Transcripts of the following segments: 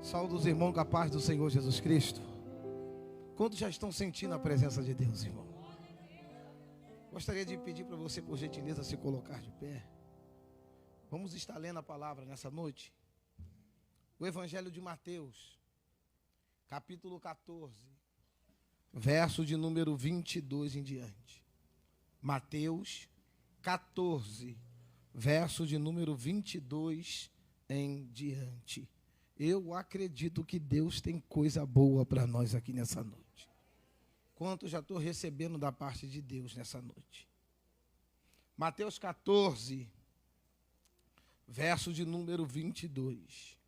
Saúde os irmãos com a paz do Senhor Jesus Cristo. Quantos já estão sentindo a presença de Deus, irmão? Gostaria de pedir para você, por gentileza, se colocar de pé. Vamos estar lendo a palavra nessa noite. O Evangelho de Mateus, capítulo 14, verso de número 22 em diante. Mateus 14, verso de número 22 em diante. Eu acredito que Deus tem coisa boa para nós aqui nessa noite. Quanto já estou recebendo da parte de Deus nessa noite. Mateus 14, verso de número 22.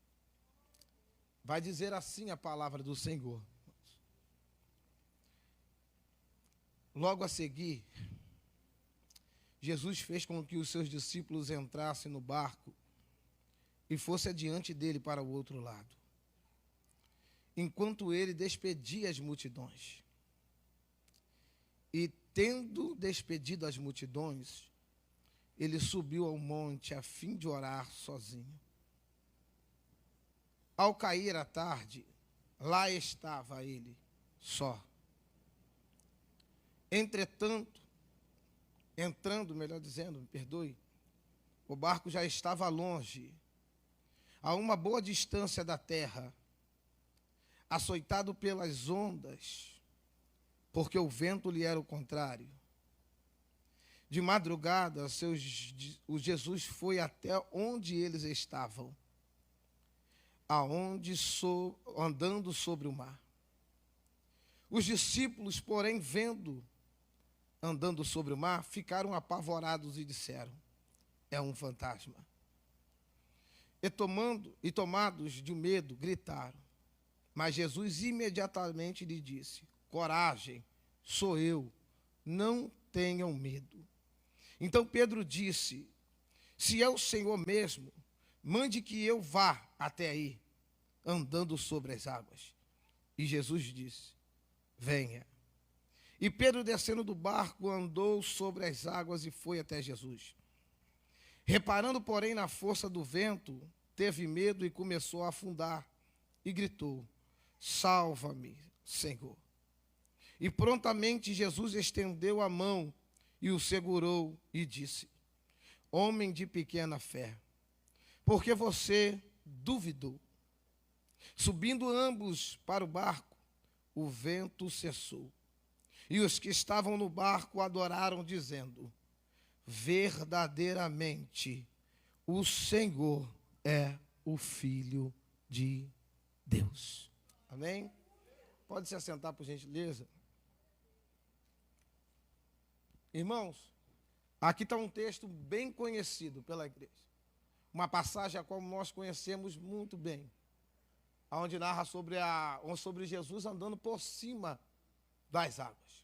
Vai dizer assim a palavra do Senhor. Logo a seguir, Jesus fez com que os seus discípulos entrassem no barco e fosse adiante dele para o outro lado, enquanto ele despedia as multidões. E, tendo despedido as multidões, ele subiu ao monte a fim de orar sozinho. Ao cair a tarde, lá estava ele, só. Entretanto, o barco já estava longe, a uma boa distância da terra, açoitado pelas ondas, porque o vento lhe era o contrário. De madrugada, o Jesus foi até onde eles estavam, andando sobre o mar. Os discípulos, porém, vendo andando sobre o mar, ficaram apavorados e disseram: é um fantasma. E tomados de medo, gritaram. Mas Jesus imediatamente lhe disse: coragem, sou eu, não tenham medo. Então Pedro disse: se é o Senhor mesmo, mande que eu vá até aí, andando sobre as águas. E Jesus disse: venha. E Pedro, descendo do barco, andou sobre as águas e foi até Jesus. Reparando, porém, na força do vento, teve medo e começou a afundar, e gritou: salva-me, Senhor. E prontamente Jesus estendeu a mão e o segurou e disse: homem de pequena fé, porque você duvidou? Subindo ambos para o barco, o vento cessou. E os que estavam no barco adoraram, dizendo: verdadeiramente, o Senhor é o Filho de Deus. Amém? Pode se assentar, por gentileza. Irmãos, aqui está um texto bem conhecido pela igreja. Uma passagem a qual nós conhecemos muito bem, onde narra sobre Jesus andando por cima das águas.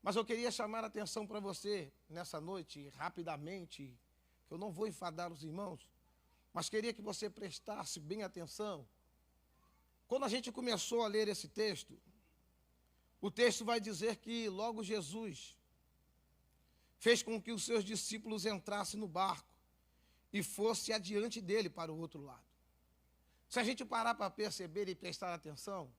Mas eu queria chamar a atenção para você nessa noite, rapidamente, que eu não vou enfadar os irmãos, mas queria que você prestasse bem atenção. Quando a gente começou a ler esse texto, o texto vai dizer que logo Jesus fez com que os seus discípulos entrassem no barco e fosse adiante dele para o outro lado. Se a gente parar para perceber e prestar atenção,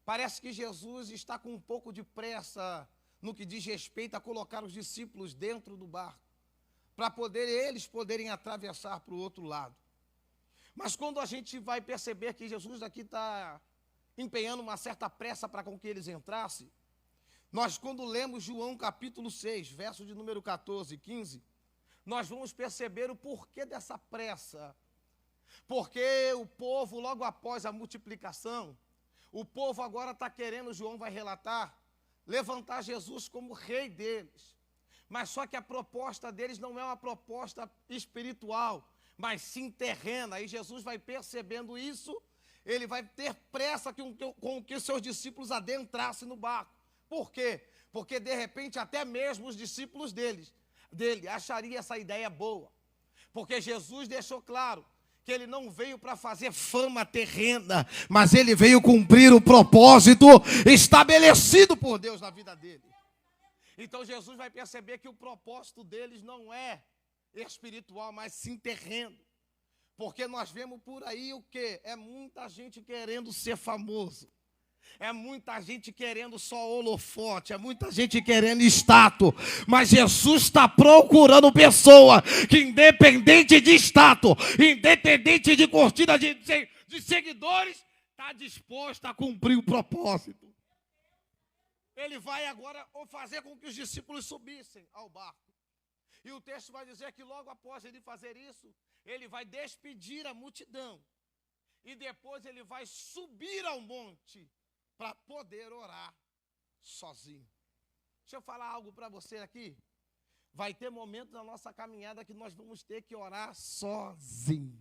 parece que Jesus está com um pouco de pressa no que diz respeito a colocar os discípulos dentro do barco, para eles poderem atravessar para o outro lado. Mas quando a gente vai perceber que Jesus aqui está empenhando uma certa pressa para com que eles entrassem, nós, quando lemos João capítulo 6, verso de número 14 e 15, nós vamos perceber o porquê dessa pressa. Porque o povo, logo após a multiplicação, o povo agora está querendo, João vai relatar, levantar Jesus como rei deles. Mas só que a proposta deles não é uma proposta espiritual, mas sim terrena. E Jesus vai percebendo isso, ele vai ter pressa com que seus discípulos adentrassem no barco. Por quê? Porque de repente até mesmo os discípulos dele achariam essa ideia boa. Porque Jesus deixou claro que ele não veio para fazer fama terrena, mas ele veio cumprir o propósito estabelecido por Deus na vida dele. Então Jesus vai perceber que o propósito deles não é espiritual, mas sim terreno. Porque nós vemos por aí o quê? É muita gente querendo ser famoso. É muita gente querendo só holofote, é muita gente querendo status, mas Jesus está procurando pessoa que, independente de status, independente de curtida de seguidores, está disposta a cumprir o propósito. Ele vai agora fazer com que os discípulos subissem ao barco. E o texto vai dizer que logo após ele fazer isso, ele vai despedir a multidão. E depois ele vai subir ao monte para poder orar sozinho. Deixa eu falar algo para você aqui. Vai ter momentos na nossa caminhada que nós vamos ter que orar sozinho.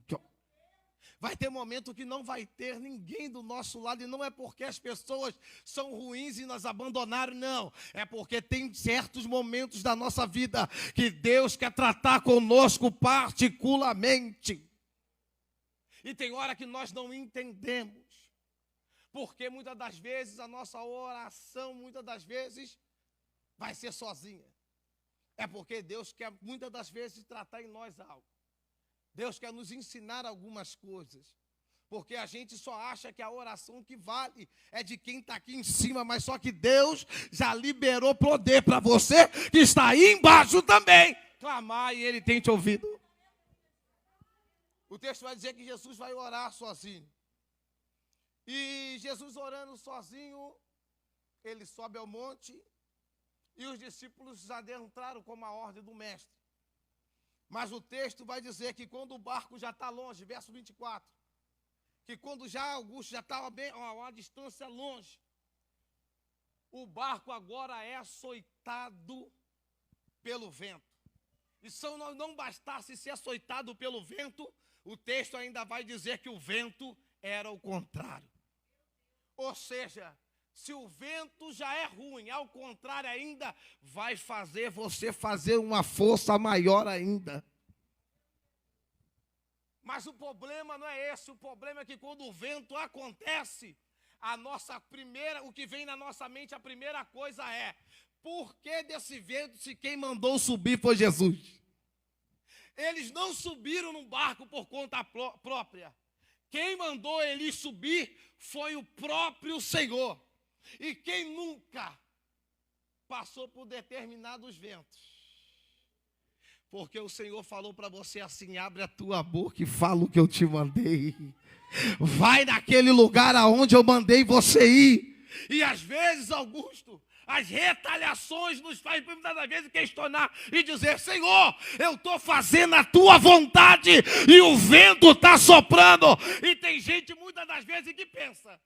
Vai ter momento que não vai ter ninguém do nosso lado, e não é porque as pessoas são ruins e nos abandonaram, não. É porque tem certos momentos da nossa vida que Deus quer tratar conosco particularmente. E tem hora que nós não entendemos. Porque muitas das vezes a nossa oração, muitas das vezes, vai ser sozinha. É porque Deus quer muitas das vezes tratar em nós algo. Deus quer nos ensinar algumas coisas. Porque a gente só acha que a oração que vale é de quem está aqui em cima, mas só que Deus já liberou poder para você que está aí embaixo também. Clamar e Ele tem te ouvido. O texto vai dizer que Jesus vai orar sozinho. E Jesus orando sozinho, ele sobe ao monte e os discípulos adentraram como a ordem do mestre. Mas o texto vai dizer que quando o barco já está longe, verso 24, que quando já Augusto já estava bem a uma distância longe, o barco agora é açoitado pelo vento. E se não bastasse ser açoitado pelo vento, o texto ainda vai dizer que o vento era o contrário. Ou seja, se o vento já é ruim, ao contrário ainda, vai fazer você fazer uma força maior ainda. Mas o problema não é esse, o problema é que quando o vento acontece, o que vem na nossa mente, a primeira coisa é: por que desse vento se quem mandou subir foi Jesus? Eles não subiram num barco por conta própria. Quem mandou eles subir foi o próprio Senhor. E quem nunca passou por determinados ventos? Porque o Senhor falou para você assim: abre a tua boca e fala o que eu te mandei. Vai naquele lugar aonde eu mandei você ir. E às vezes, Augusto, as retaliações nos fazem muitas das vezes questionar e dizer: Senhor, eu estou fazendo a tua vontade e o vento está soprando. E tem gente muitas das vezes que pensa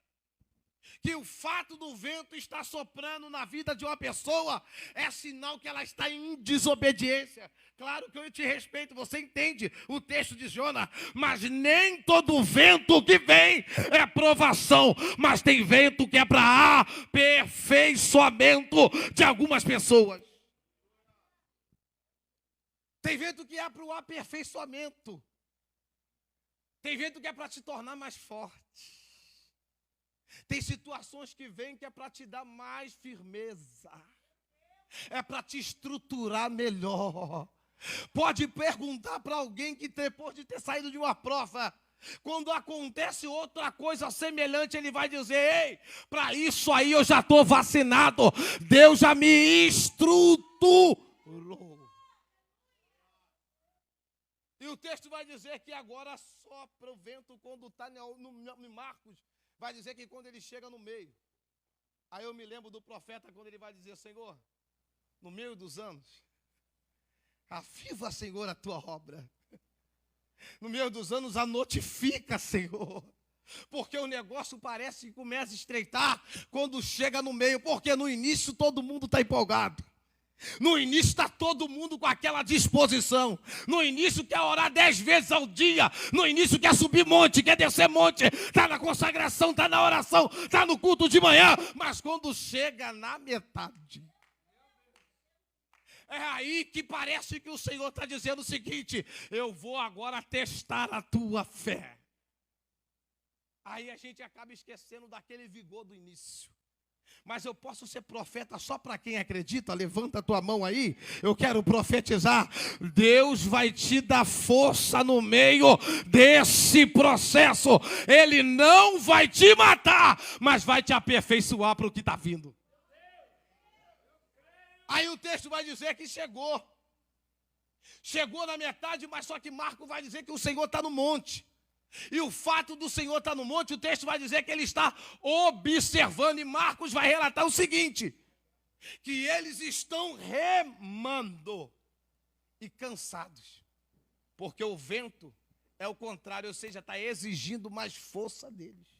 que o fato do vento estar soprando na vida de uma pessoa é sinal que ela está em desobediência. Claro que eu te respeito, você entende o texto de Jonas, mas nem todo vento que vem é provação, mas tem vento que é para aperfeiçoamento de algumas pessoas. Tem vento que é para o aperfeiçoamento. Tem vento que é para te tornar mais forte. Tem situações que vêm que é para te dar mais firmeza. É para te estruturar melhor. Pode perguntar para alguém que depois de ter saído de uma prova, quando acontece outra coisa semelhante, ele vai dizer: ei, para isso aí eu já estou vacinado. Deus já me estruturou. E o texto vai dizer que agora sopra o vento quando está em Marcos. Vai dizer que quando ele chega no meio. Aí eu me lembro do profeta quando ele vai dizer: Senhor, no meio dos anos, aviva, Senhor, a tua obra. No meio dos anos, a notifica, Senhor. Porque o negócio parece que começa a estreitar quando chega no meio. Porque no início todo mundo está empolgado. No início está todo mundo com aquela disposição. No início quer orar 10 vezes ao dia. No início quer subir monte, quer descer monte. Está na consagração, está na oração, está no culto de manhã. Mas quando chega na metade, é aí que parece que o Senhor está dizendo o seguinte: eu vou agora testar a tua fé. Aí a gente acaba esquecendo daquele vigor do início. Mas eu posso ser profeta só para quem acredita? Levanta a tua mão aí. Eu quero profetizar. Deus vai te dar força no meio desse processo. Ele não vai te matar, mas vai te aperfeiçoar para o que está vindo. Aí o texto vai dizer que chegou. Chegou na metade, mas só que Marcos vai dizer que o Senhor está no monte. E o fato do Senhor estar no monte, o texto vai dizer que ele está observando. E Marcos vai relatar o seguinte: que eles estão remando e cansados. Porque o vento é o contrário, ou seja, está exigindo mais força deles.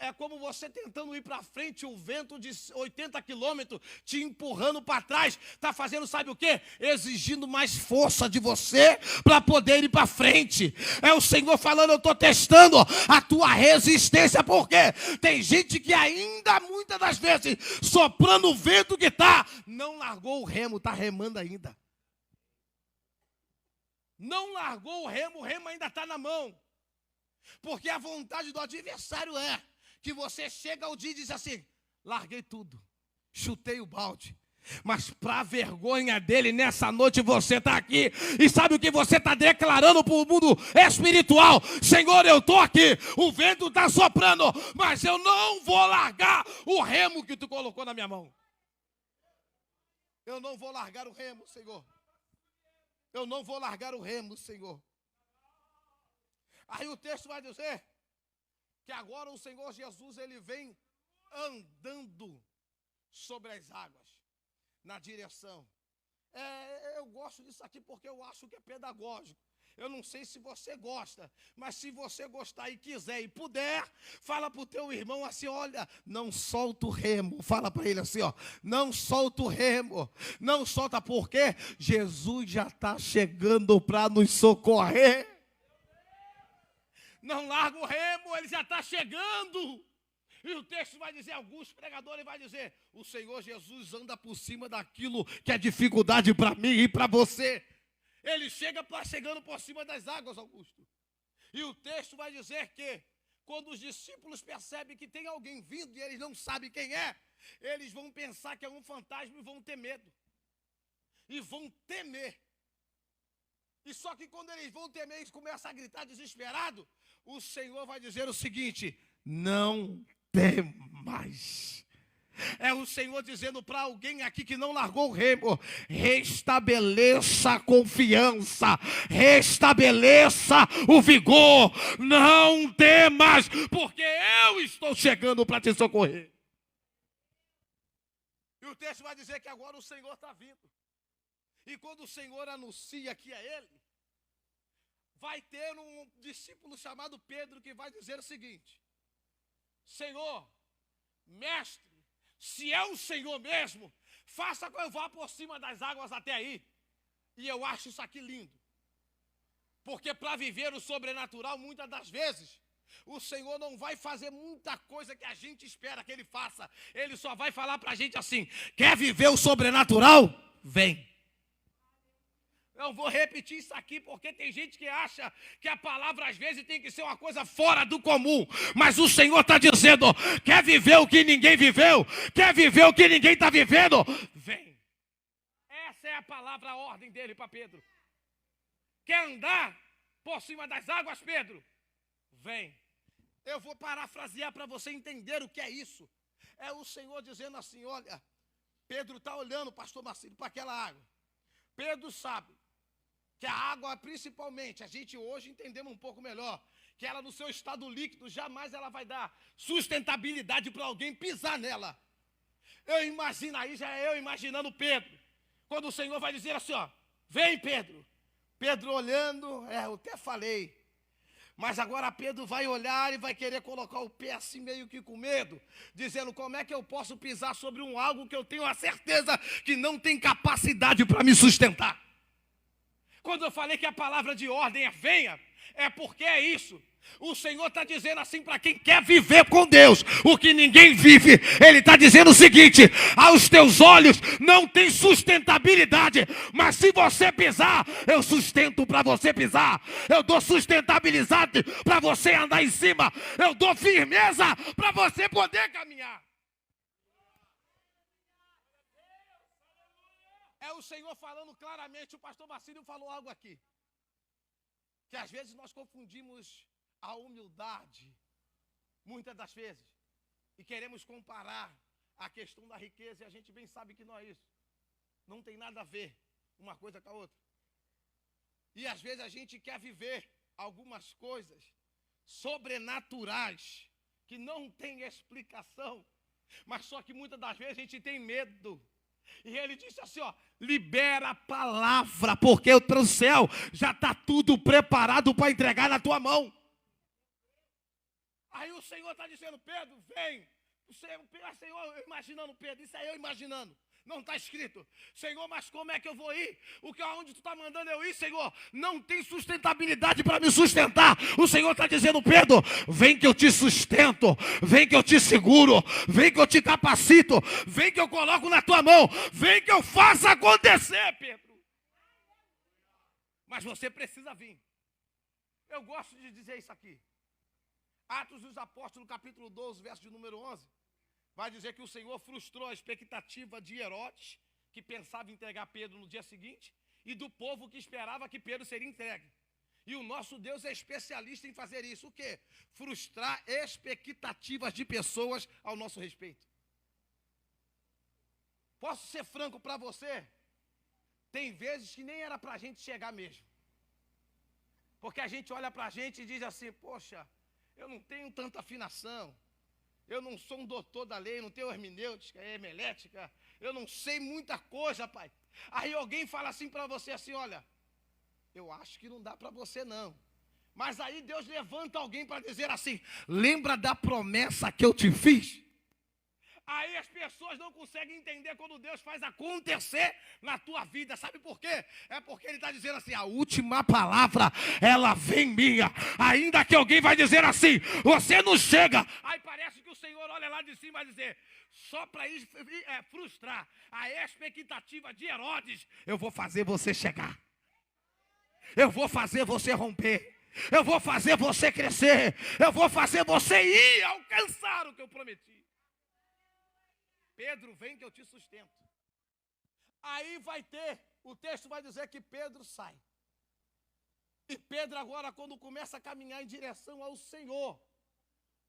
É como você tentando ir para frente, o vento de 80 quilômetros te empurrando para trás. Está fazendo, sabe o quê? Exigindo mais força de você para poder ir para frente. É o Senhor falando: eu estou testando a tua resistência. Por quê? Tem gente que ainda, muitas das vezes, soprando o vento que está, não largou o remo, está remando ainda. Não largou o remo ainda está na mão. Porque a vontade do adversário é que você chega ao dia e diz assim: larguei tudo, chutei o balde. Mas para a vergonha dele, nessa noite você está aqui. E sabe o que você está declarando para o mundo espiritual? Senhor, eu estou aqui, o vento está soprando, mas eu não vou largar o remo que tu colocou na minha mão. Eu não vou largar o remo, Senhor. Eu não vou largar o remo, Senhor. Aí o texto vai dizer que agora o Senhor Jesus, ele vem andando sobre as águas, na direção. Eu gosto disso aqui porque eu acho que é pedagógico. Eu não sei se você gosta, mas se você gostar e quiser e puder, fala para o teu irmão assim: olha, não solta o remo. Fala para ele assim, ó, não solta o remo. Não solta, porque Jesus já está chegando para nos socorrer. Não larga o remo, ele já está chegando. E o texto vai dizer, alguns pregadores vai dizer: o Senhor Jesus anda por cima daquilo que é dificuldade para mim e para você. Ele chegando por cima das águas, Augusto. E o texto vai dizer que quando os discípulos percebem que tem alguém vindo e eles não sabem quem é, eles vão pensar que é um fantasma e vão ter medo. E vão temer. E só que quando eles vão temer, eles começam a gritar desesperado. O Senhor vai dizer o seguinte: não temas. É o Senhor dizendo para alguém aqui que não largou o remo: restabeleça a confiança, restabeleça o vigor, não temas, porque eu estou chegando para te socorrer. E o texto vai dizer que agora o Senhor está vindo. E quando o Senhor anuncia aqui a ele, vai ter um discípulo chamado Pedro que vai dizer o seguinte: Senhor, mestre, se é o Senhor mesmo, faça que eu vá por cima das águas até aí. E eu acho isso aqui lindo. Porque para viver o sobrenatural, muitas das vezes, o Senhor não vai fazer muita coisa que a gente espera que Ele faça. Ele só vai falar para a gente assim: quer viver o sobrenatural? Vem. Eu vou repetir isso aqui porque tem gente que acha que a palavra às vezes tem que ser uma coisa fora do comum. Mas o Senhor está dizendo: quer viver o que ninguém viveu? Quer viver o que ninguém está vivendo? Vem. Essa é a palavra, a ordem dele para Pedro. Quer andar por cima das águas, Pedro? Vem. Eu vou parafrasear para você entender o que é isso. É o Senhor dizendo assim: olha, Pedro está olhando, pastor Marcelo, para aquela água. Pedro sabe que a água, principalmente, a gente hoje entendemos um pouco melhor, que ela no seu estado líquido, jamais ela vai dar sustentabilidade para alguém pisar nela. Eu imagino aí, já é eu imaginando Pedro, quando o Senhor vai dizer assim, ó: vem, Pedro. Pedro olhando, eu até falei, mas agora Pedro vai olhar e vai querer colocar o pé assim meio que com medo, dizendo: como é que eu posso pisar sobre algo que eu tenho a certeza que não tem capacidade para me sustentar? Quando eu falei que a palavra de ordem é venha, é porque é isso. O Senhor está dizendo assim para quem quer viver com Deus o que ninguém vive. Ele está dizendo o seguinte: aos teus olhos não tem sustentabilidade, mas se você pisar, eu sustento para você pisar. Eu dou sustentabilidade para você andar em cima. Eu dou firmeza para você poder caminhar. É o Senhor falando claramente. O pastor Marcílio falou algo aqui. Que às vezes nós confundimos a humildade, muitas das vezes, e queremos comparar a questão da riqueza, e a gente bem sabe que não é isso. Não tem nada a ver uma coisa com a outra. E às vezes a gente quer viver algumas coisas sobrenaturais, que não tem explicação, mas só que muitas das vezes a gente tem medo. E ele disse assim, ó, libera a palavra, porque o teu céu já está tudo preparado para entregar na tua mão. Aí o Senhor está dizendo, Pedro, vem. O Senhor imaginando Pedro, isso aí eu imaginando. Não está escrito. Senhor, mas como é que eu vou ir? Aonde tu está mandando eu ir, Senhor? Não tem sustentabilidade para me sustentar. O Senhor está dizendo, Pedro, vem que eu te sustento. Vem que eu te seguro. Vem que eu te capacito. Vem que eu coloco na tua mão. Vem que eu faça acontecer, Pedro. Mas você precisa vir. Eu gosto de dizer isso aqui. Atos dos Apóstolos, capítulo 12, verso de número 11. Vai dizer que o Senhor frustrou a expectativa de Herodes, que pensava em entregar Pedro no dia seguinte, e do povo que esperava que Pedro seria entregue. E o nosso Deus é especialista em fazer isso. O quê? Frustrar expectativas de pessoas ao nosso respeito. Posso ser franco para você? Tem vezes que nem era para a gente chegar mesmo. Porque a gente olha para a gente e diz assim, poxa, eu não tenho tanta afinação. Eu não sou um doutor da lei, não tenho hermenêutica, hemelética, eu não sei muita coisa, pai. Aí alguém fala assim para você, assim, olha, eu acho que não dá para você não. Mas aí Deus levanta alguém para dizer assim, lembra da promessa que eu te fiz? Aí as pessoas não conseguem entender quando Deus faz acontecer na tua vida. Sabe por quê? É porque Ele está dizendo assim, a última palavra, ela vem minha. Ainda que alguém vai dizer assim, você não chega. Aí parece que o Senhor olha lá de cima e vai dizer, só para frustrar a expectativa de Herodes, eu vou fazer você chegar. Eu vou fazer você romper. Eu vou fazer você crescer. Eu vou fazer você ir alcançar o que eu prometi. Pedro, vem que eu te sustento. Aí vai ter, o texto vai dizer que Pedro sai. E Pedro agora, quando começa a caminhar em direção ao Senhor,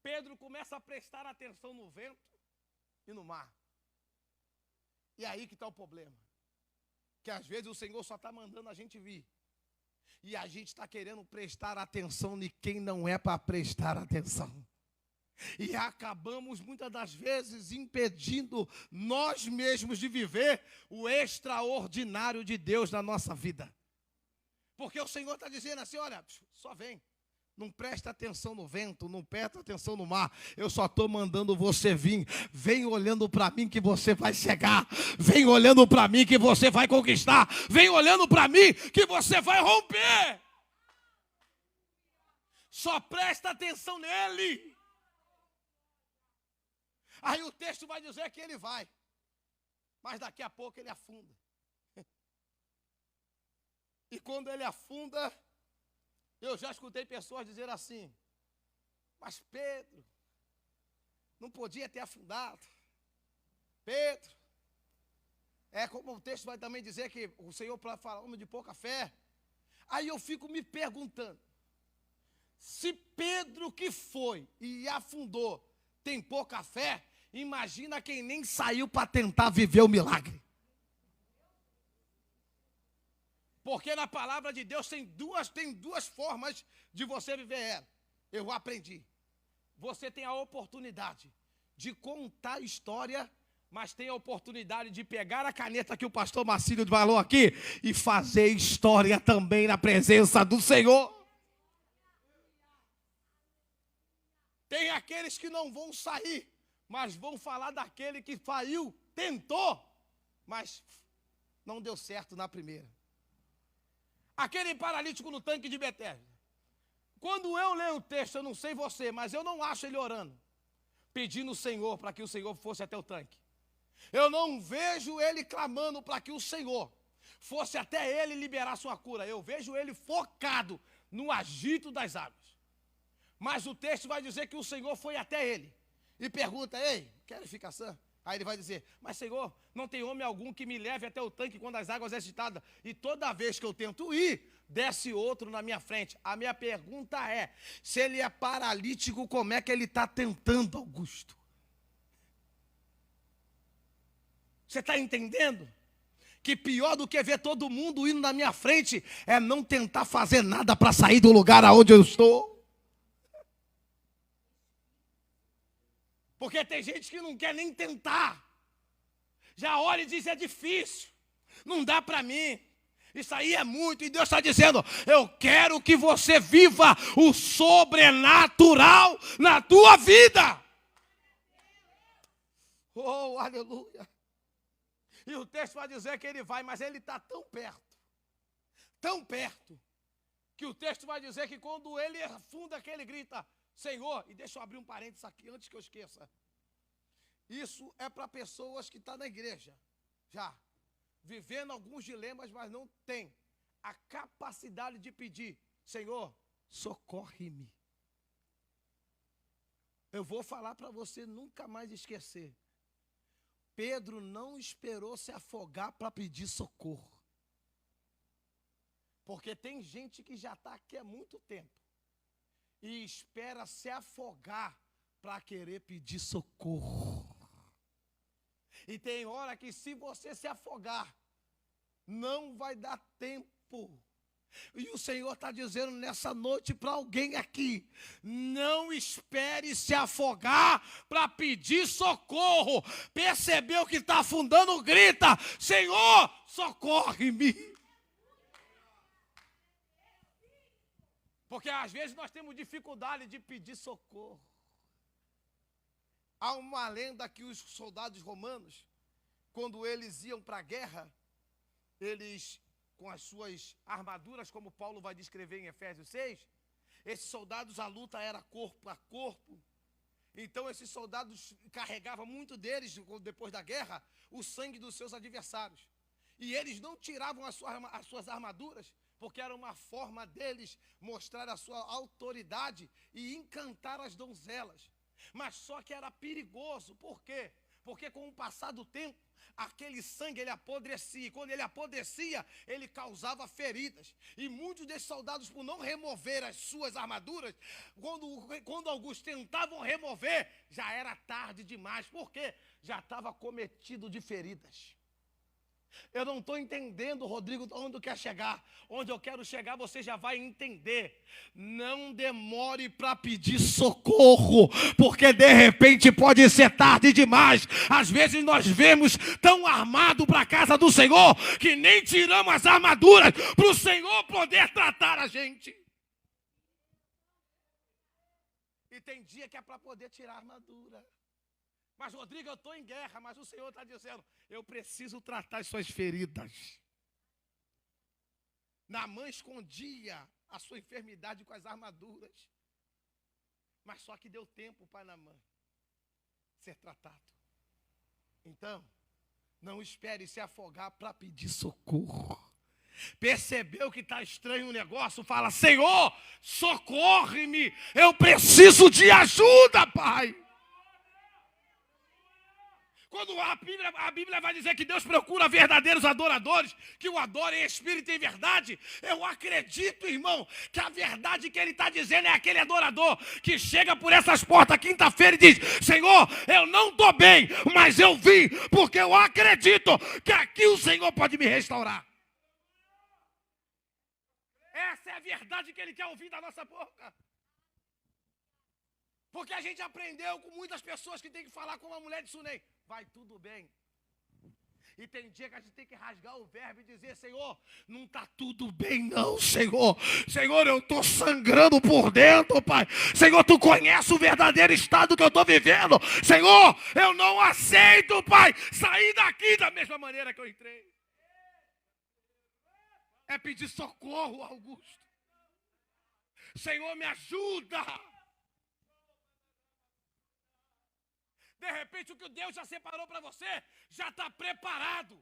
Pedro começa a prestar atenção no vento e no mar. E aí que está o problema. Que às vezes o Senhor só está mandando a gente vir. E a gente está querendo prestar atenção em quem não é para prestar atenção. E acabamos muitas das vezes impedindo nós mesmos de viver o extraordinário de Deus na nossa vida. Porque o Senhor está dizendo assim, olha, só vem. Não presta atenção no vento, não presta atenção no mar. Eu só estou mandando você vir. Vem olhando para mim que você vai chegar. Vem olhando para mim que você vai conquistar. Vem olhando para mim que você vai romper. Só presta atenção nele. Aí o texto vai dizer que ele vai, mas daqui a pouco ele afunda. E quando ele afunda, eu já escutei pessoas dizer assim, mas Pedro, não podia ter afundado. Pedro, é como o texto vai também dizer que o Senhor fala, homem de pouca fé. Aí eu fico me perguntando, se Pedro que foi e afundou tem pouca fé, imagina quem nem saiu para tentar viver o milagre. Porque na palavra de Deus tem duas formas de você viver ela. Eu aprendi. Você tem a oportunidade de contar a história, mas tem a oportunidade de pegar a caneta que o pastor Marcílio falou aqui e fazer história também na presença do Senhor. Tem aqueles que não vão sair, mas vão falar daquele que saiu, tentou, mas não deu certo na primeira. Aquele paralítico no tanque de Betesda. Quando eu leio o texto, eu não sei você, mas eu não acho ele orando, pedindo o Senhor para que o Senhor fosse até o tanque. Eu não vejo ele clamando para que o Senhor fosse até ele liberar sua cura. Eu vejo ele focado no agito das águas. Mas o texto vai dizer que o Senhor foi até ele e pergunta, ei, quer ficar sã? Aí ele vai dizer, mas Senhor, não tem homem algum que me leve até o tanque quando as águas é agitadas. E toda vez que eu tento ir, desce outro na minha frente. A minha pergunta é, se ele é paralítico, como é que ele está tentando, Augusto? Você está entendendo? Que pior do que ver todo mundo indo na minha frente é não tentar fazer nada para sair do lugar aonde eu estou. Porque tem gente que não quer nem tentar. Já olha e diz, é difícil. Não dá para mim. Isso aí é muito. E Deus está dizendo, eu quero que você viva o sobrenatural na tua vida. Oh, aleluia. E o texto vai dizer que ele vai, mas ele está tão perto, que o texto vai dizer que quando ele afunda, que ele grita, Senhor, e deixa eu abrir um parênteses aqui antes que eu esqueça. Isso é para pessoas que estão na igreja, já, vivendo alguns dilemas, mas não tem a capacidade de pedir, Senhor, socorre-me. Eu vou falar para você nunca mais esquecer. Pedro não esperou se afogar para pedir socorro. Porque tem gente que já está aqui há muito tempo e espera se afogar para querer pedir socorro. E tem hora que se você se afogar, não vai dar tempo. E o Senhor está dizendo nessa noite para alguém aqui, não espere se afogar para pedir socorro. Percebeu que está afundando, grita, Senhor, socorre-me. Porque às vezes nós temos dificuldade de pedir socorro. Há uma lenda que os soldados romanos, quando eles iam para a guerra, eles, com as suas armaduras, como Paulo vai descrever em Efésios 6, esses soldados, a luta era corpo a corpo. Então esses soldados carregavam, muito deles, depois da guerra, o sangue dos seus adversários. E eles não tiravam as suas armaduras, porque era uma forma deles mostrar a sua autoridade e encantar as donzelas. Mas só que era perigoso, por quê? Porque com o passar do tempo, aquele sangue ele apodrecia, e quando ele apodrecia, ele causava feridas. E muitos desses soldados, por não remover as suas armaduras, quando alguns tentavam remover, já era tarde demais. Por quê? Já estava cometido de feridas. Eu não estou entendendo, Rodrigo, onde eu quero chegar. Onde eu quero chegar, você já vai entender. Não demore para pedir socorro, porque de repente pode ser tarde demais. Às vezes nós vemos tão armado para a casa do Senhor, que nem tiramos as armaduras para o Senhor poder tratar a gente. E tem dia que é para poder tirar a armadura. Mas, Rodrigo, eu estou em guerra, mas o Senhor está dizendo, eu preciso tratar as suas feridas. Naamã escondia a sua enfermidade com as armaduras. Mas só que deu tempo para Naamã ser tratado. Então, não espere se afogar para pedir socorro. Percebeu que está estranho o negócio? Fala, Senhor, socorre-me, eu preciso de ajuda, Pai. Quando a Bíblia vai dizer que Deus procura verdadeiros adoradores, que o adorem em espírito e em verdade, eu acredito, irmão, que a verdade que ele está dizendo é aquele adorador que chega por essas portas quinta-feira e diz, Senhor, eu não estou bem, mas eu vim porque eu acredito que aqui o Senhor pode me restaurar. Essa é a verdade que ele quer ouvir da nossa boca. Porque a gente aprendeu com muitas pessoas que tem que falar como a mulher de Sunem. Vai tudo bem. E tem dia que a gente tem que rasgar o verbo e dizer, Senhor, não está tudo bem não, Senhor. Senhor, eu estou sangrando por dentro, Pai. Senhor, tu conhece o verdadeiro estado que eu estou vivendo. Senhor, eu não aceito, Pai, sair daqui da mesma maneira que eu entrei. É pedir socorro, Augusto. Senhor, me ajuda. De repente, o que Deus já separou para você, já está preparado.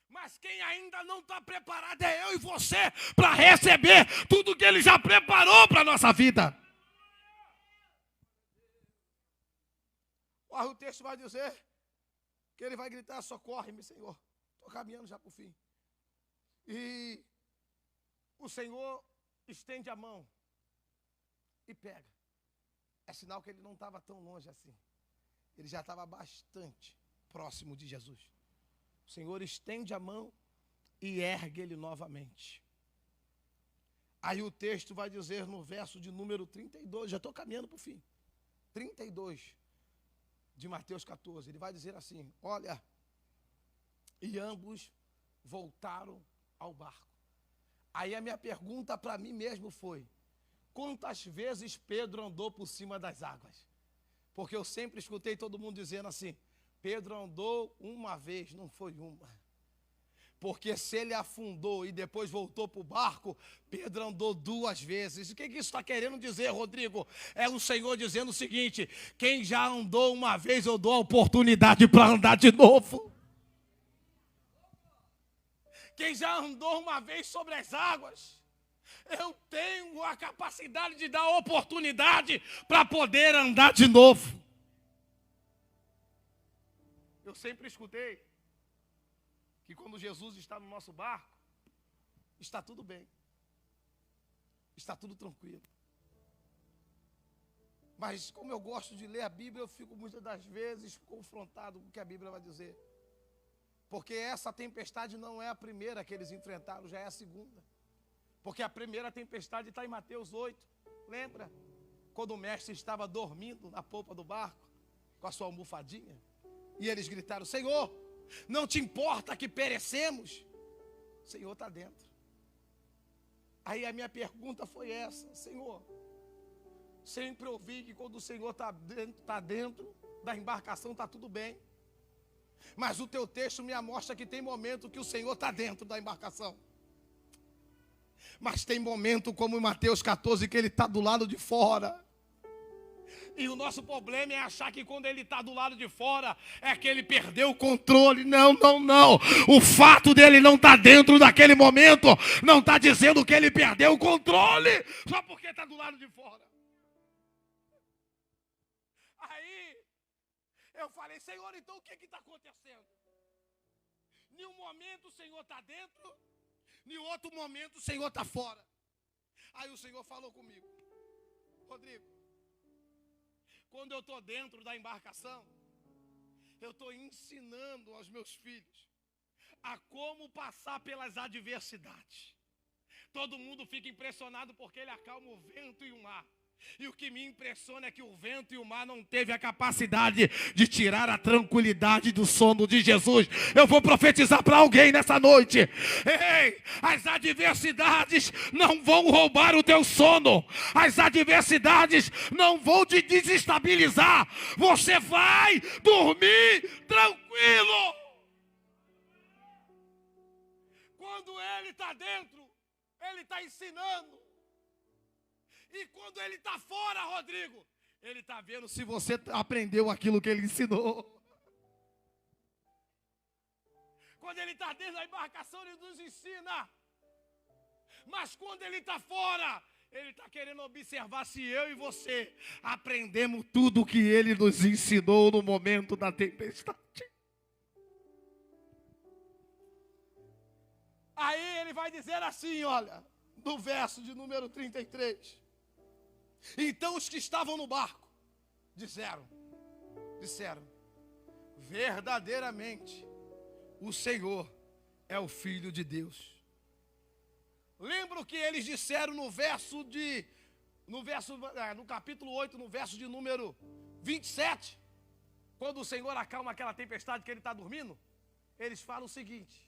Mas quem ainda não está preparado é eu e você, para receber tudo que Ele já preparou para a nossa vida. O texto vai dizer que ele vai gritar: socorre-me, Senhor. Estou caminhando já para o fim. E o Senhor estende a mão e pega. É sinal que ele não estava tão longe assim. Ele já estava bastante próximo de Jesus. O Senhor estende a mão e ergue ele novamente. Aí o texto vai dizer no verso de número 32, já estou caminhando para o fim, 32 de Mateus 14, ele vai dizer assim: olha, e ambos voltaram ao barco. Aí a minha pergunta para mim mesmo foi: quantas vezes Pedro andou por cima das águas? Porque eu sempre escutei todo mundo dizendo assim: Pedro andou uma vez, não foi uma. Porque se ele afundou e depois voltou para o barco, Pedro andou 2 vezes. O que isso está querendo dizer, Rodrigo? É o Senhor dizendo o seguinte: quem já andou uma vez, eu dou a oportunidade para andar de novo. Quem já andou uma vez sobre as águas, eu tenho a capacidade de dar a oportunidade para poder andar de novo. Eu sempre escutei que quando Jesus está no nosso barco, está tudo bem, está tudo tranquilo. Mas como eu gosto de ler a Bíblia, eu fico muitas das vezes confrontado com o que a Bíblia vai dizer. Porque essa tempestade não é a primeira que eles enfrentaram, já é a segunda. Porque a primeira tempestade está em Mateus 8, lembra? Quando o mestre estava dormindo na polpa do barco, com a sua almofadinha, e eles gritaram: Senhor, não te importa que perecemos? O Senhor está dentro. Aí a minha pergunta foi essa: Senhor, sempre ouvi que quando o Senhor está dentro da embarcação está tudo bem. Mas o teu texto me mostra que tem momento que o Senhor está dentro da embarcação. Mas tem momento, como em Mateus 14, que ele está do lado de fora. E o nosso problema é achar que quando ele está do lado de fora, é que ele perdeu o controle. Não, não, não. O fato dele não estar dentro daquele momento, não está dizendo que ele perdeu o controle, só porque está do lado de fora. Aí, eu falei: Senhor, então o que está acontecendo? Em um momento o Senhor está dentro, em outro momento o Senhor está fora. Aí o Senhor falou comigo: Rodrigo, quando eu estou dentro da embarcação, eu estou ensinando aos meus filhos a como passar pelas adversidades. Todo mundo fica impressionado porque ele acalma o vento e o mar. E o que me impressiona é que o vento e o mar não teve a capacidade de tirar a tranquilidade do sono de Jesus. Eu vou profetizar para alguém nessa noite: ei, as adversidades não vão roubar o teu sono. As adversidades não vão te desestabilizar. Você vai dormir tranquilo. Quando ele está dentro, ele está ensinando. E quando ele está fora, Rodrigo, ele está vendo se você aprendeu aquilo que ele ensinou. Quando ele está dentro da embarcação, ele nos ensina. Mas quando ele está fora, ele está querendo observar se eu e você aprendemos tudo o que ele nos ensinou no momento da tempestade. Aí ele vai dizer assim, olha, no verso de número 33. Então os que estavam no barco disseram: verdadeiramente o Senhor é o Filho de Deus. Lembra o que eles disseram no capítulo 8, no verso de número 27? Quando o Senhor acalma aquela tempestade que ele está dormindo, eles falam o seguinte: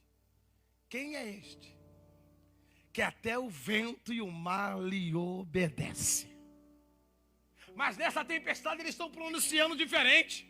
quem é este que até o vento e o mar lhe obedecem? Mas nessa tempestade eles estão pronunciando diferente.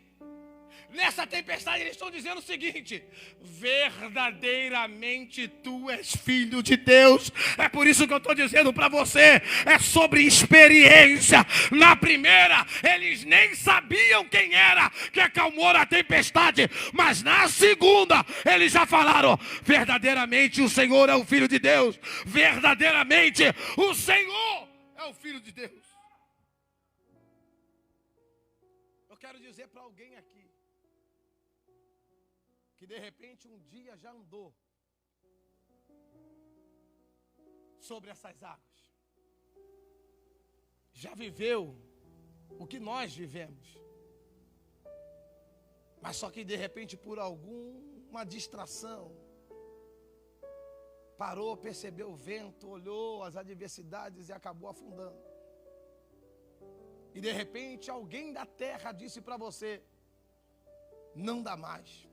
Nessa tempestade eles estão dizendo o seguinte: verdadeiramente tu és filho de Deus. É por isso que eu estou dizendo para você, é sobre experiência. Na primeira, eles nem sabiam quem era que acalmou a tempestade. Mas na segunda, eles já falaram: verdadeiramente o Senhor é o Filho de Deus. Verdadeiramente o Senhor é o Filho de Deus. Eu quero dizer para alguém aqui: que de repente um dia já andou sobre essas águas, já viveu o que nós vivemos, mas só que de repente por alguma distração parou, percebeu o vento, olhou as adversidades e acabou afundando. E de repente alguém da terra disse para você: não dá mais.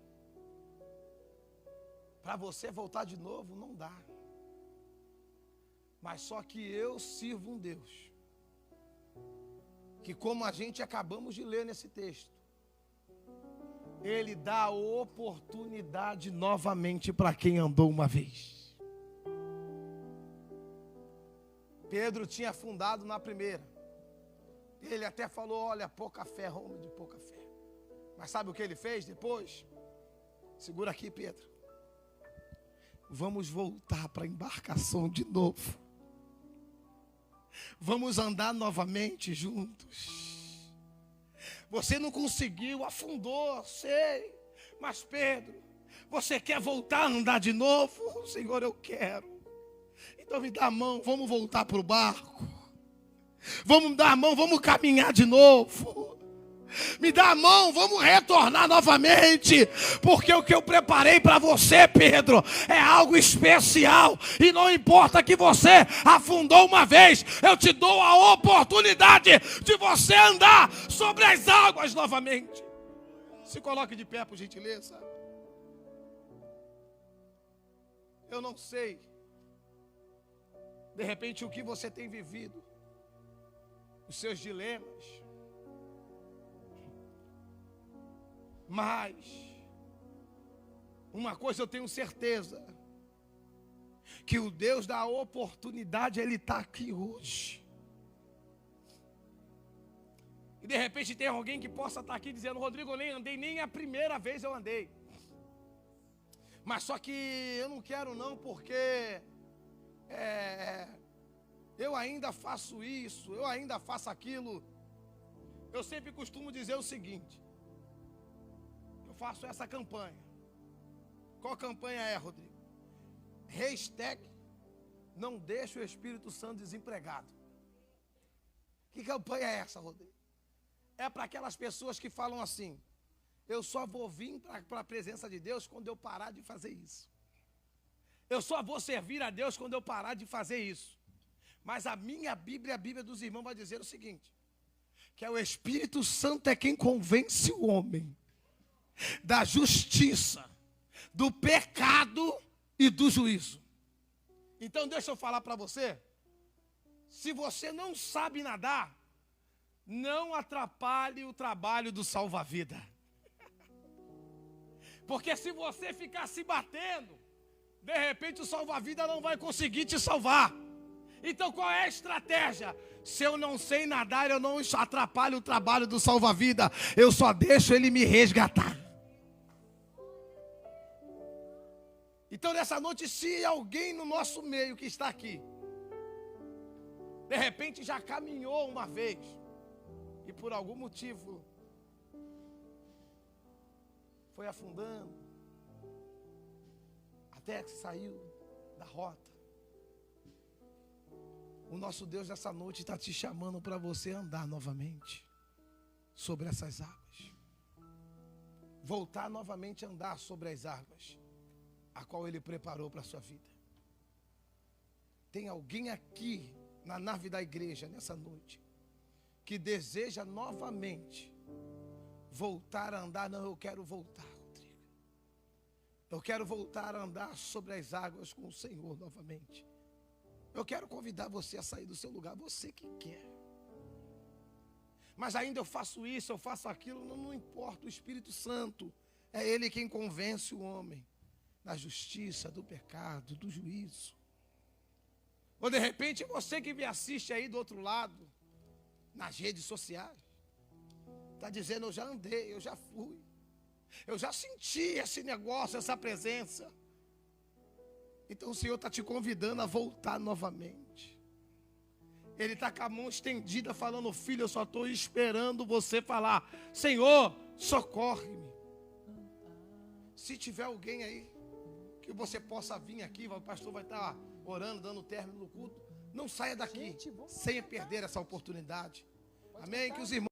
Para você voltar de novo, não dá. Mas só que eu sirvo um Deus que, como a gente acabamos de ler nesse texto, Ele dá oportunidade novamente para quem andou uma vez. Pedro tinha afundado na primeira. Ele até falou: olha, pouca fé, homem de pouca fé. Mas sabe o que ele fez depois? Segura aqui, Pedro. Vamos voltar para a embarcação de novo. Vamos andar novamente juntos. Você não conseguiu, afundou, sei. Mas Pedro, você quer voltar a andar de novo? Senhor, eu quero. Então me dá a mão, vamos voltar para o barco. Vamos dar a mão, vamos caminhar de novo. Me dá a mão, vamos retornar novamente. Porque o que eu preparei para você, Pedro, é algo especial. E não importa que você afundou uma vez, eu te dou a oportunidade de você andar sobre as águas novamente. Se coloque de pé, por gentileza. Eu não sei, de repente, o que você tem vivido, os seus dilemas, mas uma coisa eu tenho certeza, que o Deus da oportunidade, Ele está aqui hoje. E de repente tem alguém que possa estar aqui dizendo: Rodrigo, eu nem andei, nem a primeira vez eu andei. Mas só que eu não quero não, porque eu ainda faço isso, eu ainda faço aquilo. Eu sempre costumo dizer o seguinte: eu faço essa campanha. Qual campanha é, Rodrigo? Hashtag não deixa o Espírito Santo desempregado. Que campanha é essa, Rodrigo? É para aquelas pessoas que falam assim: eu só vou vir para a presença de Deus quando eu parar de fazer isso. Eu só vou servir a Deus quando eu parar de fazer isso. Mas a minha Bíblia, a Bíblia dos irmãos, vai dizer o seguinte: que é o Espírito Santo é quem convence o homem da justiça, do pecado e do juízo. Então deixa eu falar para você: se você não sabe nadar, não atrapalhe o trabalho do salva-vida. Porque se você ficar se batendo, de repente o salva-vida não vai conseguir te salvar. Então qual é a estratégia? Se eu não sei nadar, eu não atrapalho o trabalho do salva-vida, eu só deixo ele me resgatar. Então nessa noite, se alguém no nosso meio que está aqui, de repente já caminhou uma vez, e por algum motivo foi afundando, até que saiu da rota, o nosso Deus nessa noite está te chamando para você andar novamente sobre essas águas. Voltar novamente a andar sobre as águas a qual Ele preparou para a sua vida. Tem alguém aqui na nave da igreja nessa noite que deseja novamente voltar a andar? Não, eu quero voltar, Rodrigo. Eu quero voltar a andar sobre as águas com o Senhor novamente. Eu quero convidar você a sair do seu lugar, você que quer. Mas ainda eu faço isso, eu faço aquilo, não importa, o Espírito Santo é Ele quem convence o homem da justiça, do pecado, do juízo. Ou de repente você que me assiste aí do outro lado, nas redes sociais, está dizendo: eu já andei, eu já fui, eu já senti esse negócio, essa presença. Então o Senhor está te convidando a voltar novamente. Ele está com a mão estendida falando: filho, eu só estou esperando você falar: Senhor, socorre-me. Se tiver alguém aí que você possa vir aqui, o pastor vai estar orando, dando o término do culto. Não saia daqui sem perder essa oportunidade. Amém? Que os irmãos